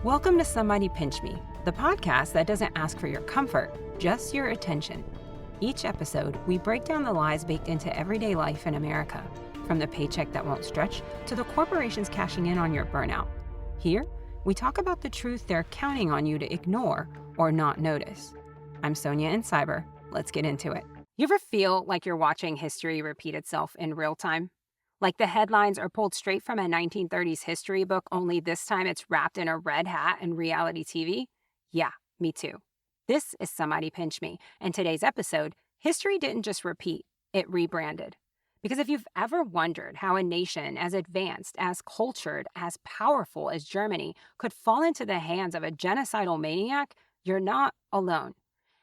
Welcome to Somebody Pinch Me, the podcast that doesn't ask for your comfort, just your attention. Each episode, we break down the lies baked into everyday life in America, from the paycheck that won't stretch to the corporations cashing in on your burnout. Here, we talk about the truth they're counting on you to ignore or not notice. I'm Sonia in Cyber. Let's get into it. You ever feel like you're watching history repeat itself in real time? Like the headlines are pulled straight from a 1930s history book, only this time it's wrapped in a red hat and reality TV? Yeah, me too. This is Somebody Pinch Me, and today's episode, history didn't just repeat, it rebranded. Because if you've ever wondered how a nation as advanced, as cultured, as powerful as Germany could fall into the hands of a genocidal maniac, you're not alone.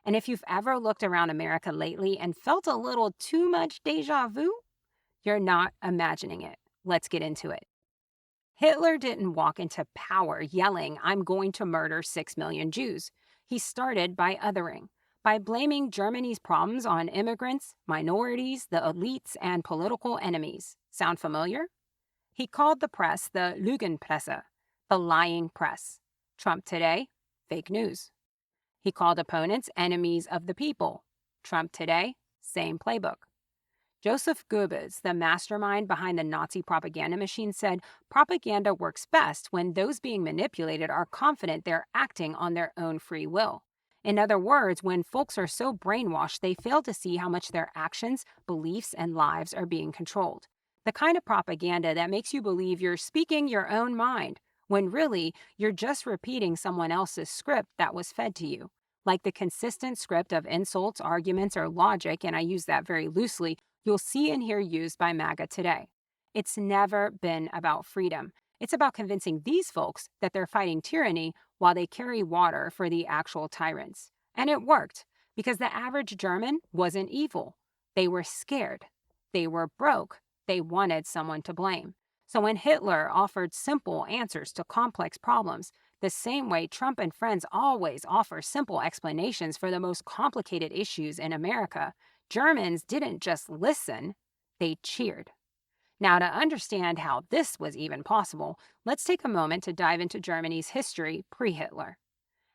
And if you've ever looked around America lately and felt a little too much déjà vu, you're not imagining it. Let's get into it. Hitler didn't walk into power yelling, "I'm going to murder 6 million Jews." He started by othering, by blaming Germany's problems on immigrants, minorities, the elites, and political enemies. Sound familiar? He called the press the Lügenpresse, the lying press. Trump today, fake news. He called opponents enemies of the people. Trump today, same playbook. Joseph Goebbels, the mastermind behind the Nazi propaganda machine, said propaganda works best when those being manipulated are confident they're acting on their own free will. In other words, when folks are so brainwashed they fail to see how much their actions, beliefs, and lives are being controlled. The kind of propaganda that makes you believe you're speaking your own mind, when really you're just repeating someone else's script that was fed to you. Like the consistent script of insults, arguments, or logic, and I use that very loosely, you'll see and hear used by MAGA today. It's never been about freedom. It's about convincing these folks that they're fighting tyranny while they carry water for the actual tyrants. And it worked, because the average German wasn't evil. They were scared. They were broke. They wanted someone to blame. So when Hitler offered simple answers to complex problems, the same way Trump and friends always offer simple explanations for the most complicated issues in America, Germans didn't just listen, they cheered. Now, to understand how this was even possible, let's take a moment to dive into Germany's history pre-Hitler.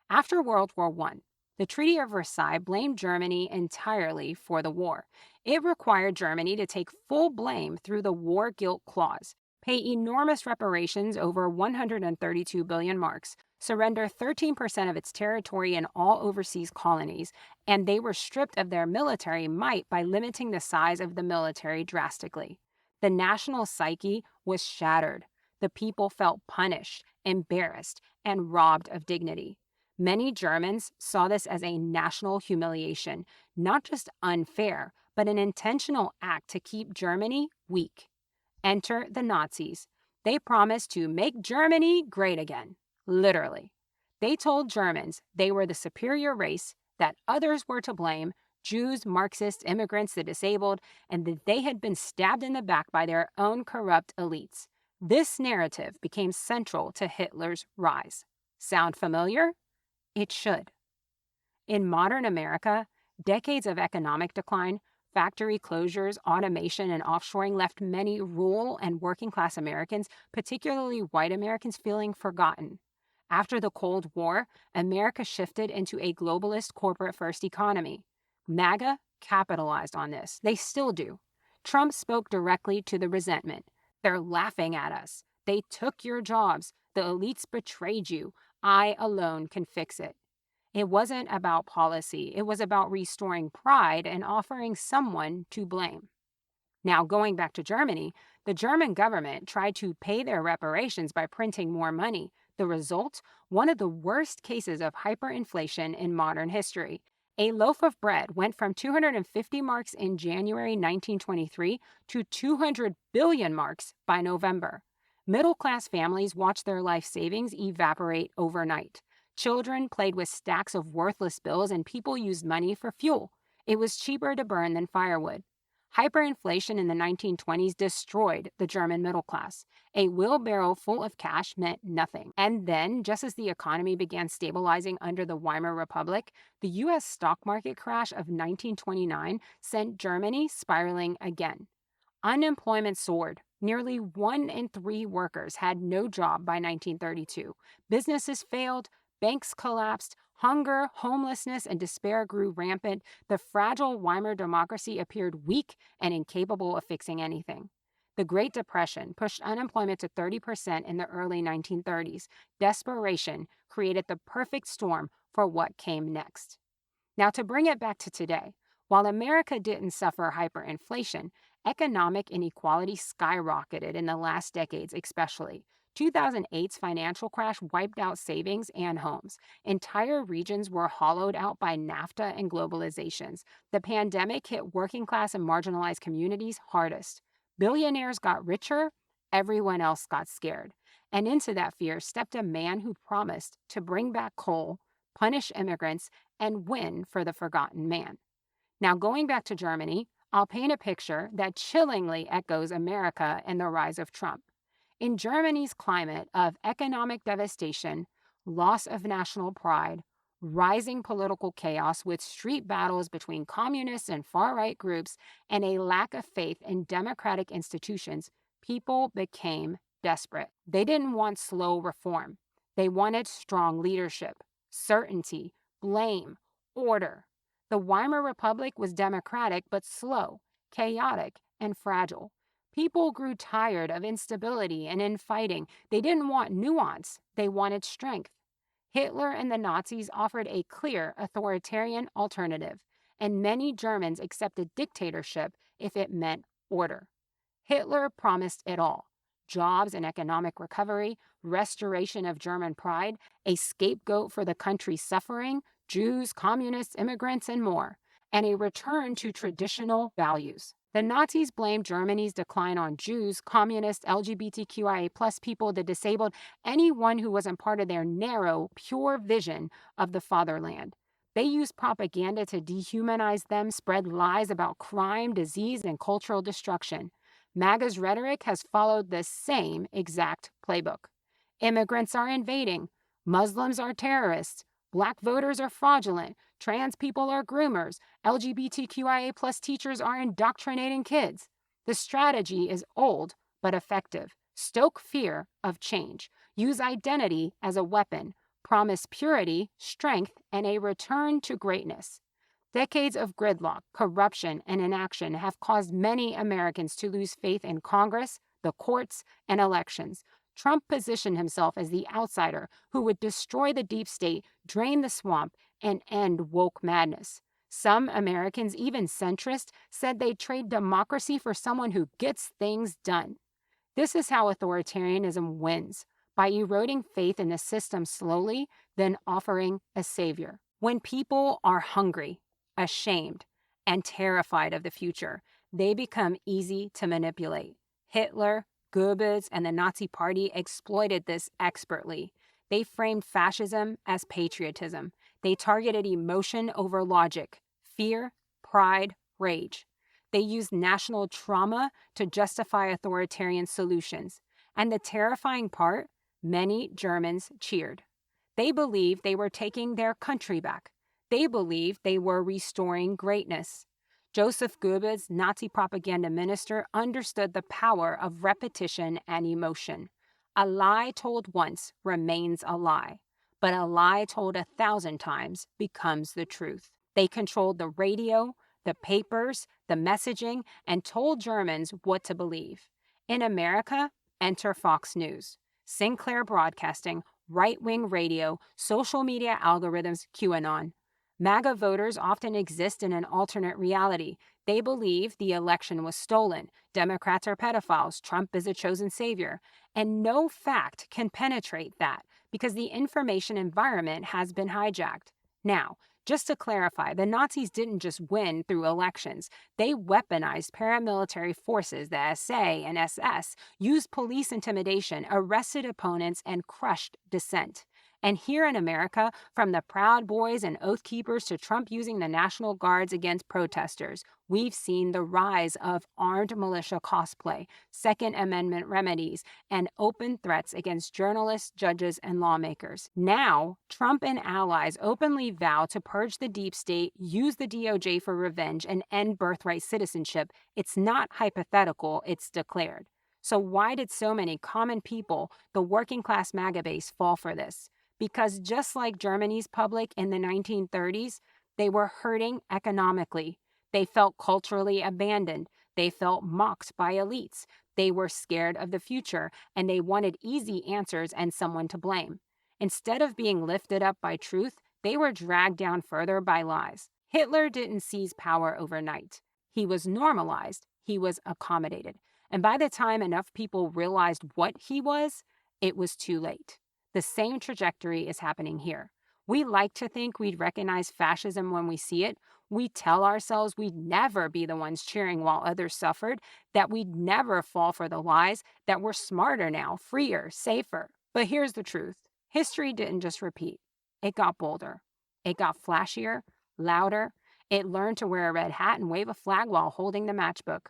After World War I, the Treaty of Versailles blamed Germany entirely for the war. It required Germany to take full blame through the War Guilt Clause, pay enormous reparations over 132 billion marks, surrender 13% of its territory and all overseas colonies, and they were stripped of their military might by limiting the size of the military drastically. The national psyche was shattered. The people felt punished, embarrassed, and robbed of dignity. Many Germans saw this as a national humiliation, not just unfair, but an intentional act to keep Germany weak. Enter the Nazis. They promised to make Germany great again. Literally. They told Germans they were the superior race, that others were to blame, Jews, Marxists, immigrants, the disabled, and that they had been stabbed in the back by their own corrupt elites. This narrative became central to Hitler's rise. Sound familiar? It should. In modern America, decades of economic decline, factory closures, automation, and offshoring left many rural and working-class Americans, particularly white Americans, feeling forgotten. After the Cold War, America shifted into a globalist corporate-first economy. MAGA capitalized on this. They still do. Trump spoke directly to the resentment. They're laughing at us. They took your jobs. The elites betrayed you. I alone can fix it. It wasn't about policy. It was about restoring pride and offering someone to blame. Now, going back to Germany, the German government tried to pay their reparations by printing more money. The result? One of the worst cases of hyperinflation in modern history. A loaf of bread went from 250 marks in January 1923 to 200 billion marks by November. Middle-class families watched their life savings evaporate overnight. Children played with stacks of worthless bills, and people used money for fuel. It was cheaper to burn than firewood. Hyperinflation in the 1920s destroyed the German middle class. A wheelbarrow full of cash meant nothing. And then, just as the economy began stabilizing under the Weimar Republic, the U.S. stock market crash of 1929 sent Germany spiraling again. Unemployment soared. Nearly 1 in 3 workers had no job by 1932. Businesses failed, banks collapsed, hunger, homelessness, and despair grew rampant. The fragile Weimar democracy appeared weak and incapable of fixing anything. The Great Depression pushed unemployment to 30% in the early 1930s. Desperation created the perfect storm for what came next. Now, to bring it back to today, while America didn't suffer hyperinflation, economic inequality skyrocketed in the last decades, especially. 2008's financial crash wiped out savings and homes. Entire regions were hollowed out by NAFTA and globalizations. The pandemic hit working class and marginalized communities hardest. Billionaires got richer, everyone else got scared. And into that fear stepped a man who promised to bring back coal, punish immigrants, and win for the forgotten man. Now, going back to Germany, I'll paint a picture that chillingly echoes America and the rise of Trump. In Germany's climate of economic devastation, loss of national pride, rising political chaos with street battles between communists and far-right groups, and a lack of faith in democratic institutions, people became desperate. They didn't want slow reform. They wanted strong leadership, certainty, blame, order. The Weimar Republic was democratic but slow, chaotic, and fragile. People grew tired of instability and infighting. They didn't want nuance, they wanted strength. Hitler and the Nazis offered a clear authoritarian alternative, and many Germans accepted dictatorship if it meant order. Hitler promised it all: jobs and economic recovery, restoration of German pride, a scapegoat for the country's suffering, Jews, communists, immigrants, and more, and a return to traditional values. The Nazis blamed Germany's decline on Jews, communists, LGBTQIA+ people, the disabled, anyone who wasn't part of their narrow, pure vision of the fatherland. They used propaganda to dehumanize them, spread lies about crime, disease, and cultural destruction. MAGA's rhetoric has followed the same exact playbook. Immigrants are invading. Muslims are terrorists. Black voters are fraudulent. Trans people are groomers. LGBTQIA+ teachers are indoctrinating kids. The strategy is old but effective. Stoke fear of change. Use identity as a weapon. Promise purity, strength, and a return to greatness. Decades of gridlock, corruption, and inaction have caused many Americans to lose faith in Congress, the courts, and elections. Trump positioned himself as the outsider who would destroy the deep state, drain the swamp, and end woke madness. Some Americans, even centrists, said they'd trade democracy for someone who gets things done. This is how authoritarianism wins, by eroding faith in the system slowly, then offering a savior. When people are hungry, ashamed, and terrified of the future, they become easy to manipulate. Hitler, Goebbels, and the Nazi Party exploited this expertly. They framed fascism as patriotism. They targeted emotion over logic, fear, pride, rage. They used national trauma to justify authoritarian solutions. And the terrifying part, many Germans cheered. They believed they were taking their country back. They believed they were restoring greatness. Joseph Goebbels, Nazi propaganda minister, understood the power of repetition and emotion. A lie told once remains a lie, but a lie told 1,000 times becomes the truth. They controlled the radio, the papers, the messaging, and told Germans what to believe. In America, enter Fox News, Sinclair Broadcasting, right-wing radio, social media algorithms, QAnon. MAGA voters often exist in an alternate reality. They believe the election was stolen, Democrats are pedophiles, Trump is a chosen savior, and no fact can penetrate that because the information environment has been hijacked. Now, just to clarify, the Nazis didn't just win through elections. They weaponized paramilitary forces, the SA and SS, used police intimidation, arrested opponents, and crushed dissent. And here in America, from the Proud Boys and Oath Keepers to Trump using the National Guards against protesters, we've seen the rise of armed militia cosplay, Second Amendment remedies, and open threats against journalists, judges, and lawmakers. Now, Trump and allies openly vow to purge the deep state, use the DOJ for revenge, and end birthright citizenship. It's not hypothetical, it's declared. So why did so many common people, the working class MAGA base, fall for this? Because just like Germany's public in the 1930s, they were hurting economically. They felt culturally abandoned. They felt mocked by elites. They were scared of the future, and they wanted easy answers and someone to blame. Instead of being lifted up by truth, they were dragged down further by lies. Hitler didn't seize power overnight. He was normalized. He was accommodated. And by the time enough people realized what he was, it was too late. The same trajectory is happening here. We like to think we'd recognize fascism when we see it. We tell ourselves we'd never be the ones cheering while others suffered, that we'd never fall for the lies, that we're smarter now, freer, safer. But here's the truth. History didn't just repeat. It got bolder. It got flashier, louder. It learned to wear a red hat and wave a flag while holding the matchbook.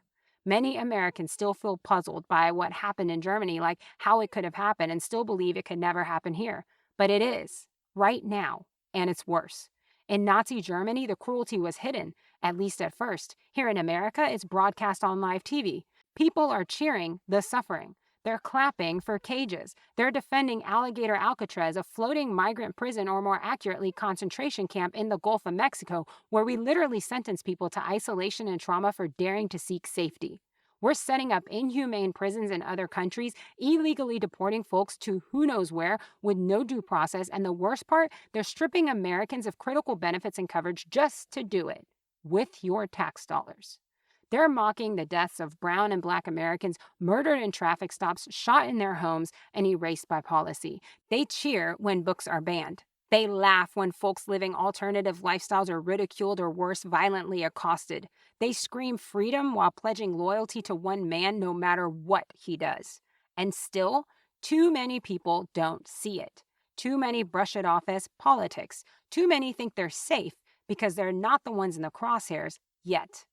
Many Americans still feel puzzled by what happened in Germany, like how it could have happened, and still believe it could never happen here. But it is, right now, and it's worse. In Nazi Germany, the cruelty was hidden, at least at first. Here in America, it's broadcast on live TV. People are cheering the suffering. They're clapping for cages. They're defending Alligator Alcatraz, a floating migrant prison, or more accurately, concentration camp in the Gulf of Mexico, where we literally sentence people to isolation and trauma for daring to seek safety. We're setting up inhumane prisons in other countries, illegally deporting folks to who knows where with no due process, and the worst part, they're stripping Americans of critical benefits and coverage just to do it, with your tax dollars. They're mocking the deaths of brown and black Americans murdered in traffic stops, shot in their homes, and erased by policy. They cheer when books are banned. They laugh when folks living alternative lifestyles are ridiculed or worse, violently accosted. They scream freedom while pledging loyalty to one man no matter what he does. And still, too many people don't see it. Too many brush it off as politics. Too many think they're safe because they're not the ones in the crosshairs yet.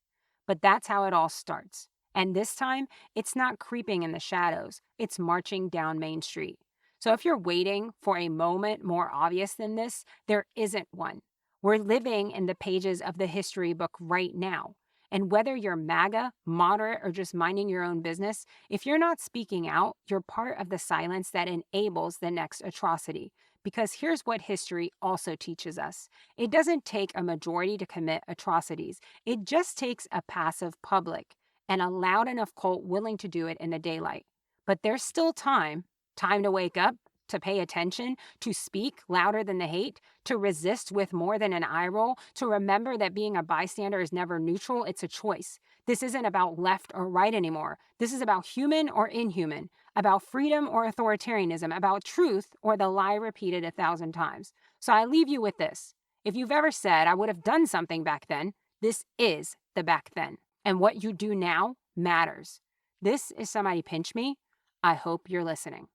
But that's how it all starts. And this time, it's not creeping in the shadows. It's marching down Main Street. So if you're waiting for a moment more obvious than this, there isn't one. We're living in the pages of the history book right now. And whether you're MAGA, moderate, or just minding your own business, if you're not speaking out, you're part of the silence that enables the next atrocity. Because here's what history also teaches us. It doesn't take a majority to commit atrocities. It just takes a passive public and a loud enough cult willing to do it in the daylight. But there's still time to wake up, to pay attention, to speak louder than the hate, to resist with more than an eye roll, to remember that being a bystander is never neutral, it's a choice. This isn't about left or right anymore. This is about human or inhuman, about freedom or authoritarianism, about truth or the lie repeated 1,000 times. So I leave you with this. If you've ever said, I would have done something back then, this is the back then. And what you do now matters. This is Somebody Pinch Me. I hope you're listening.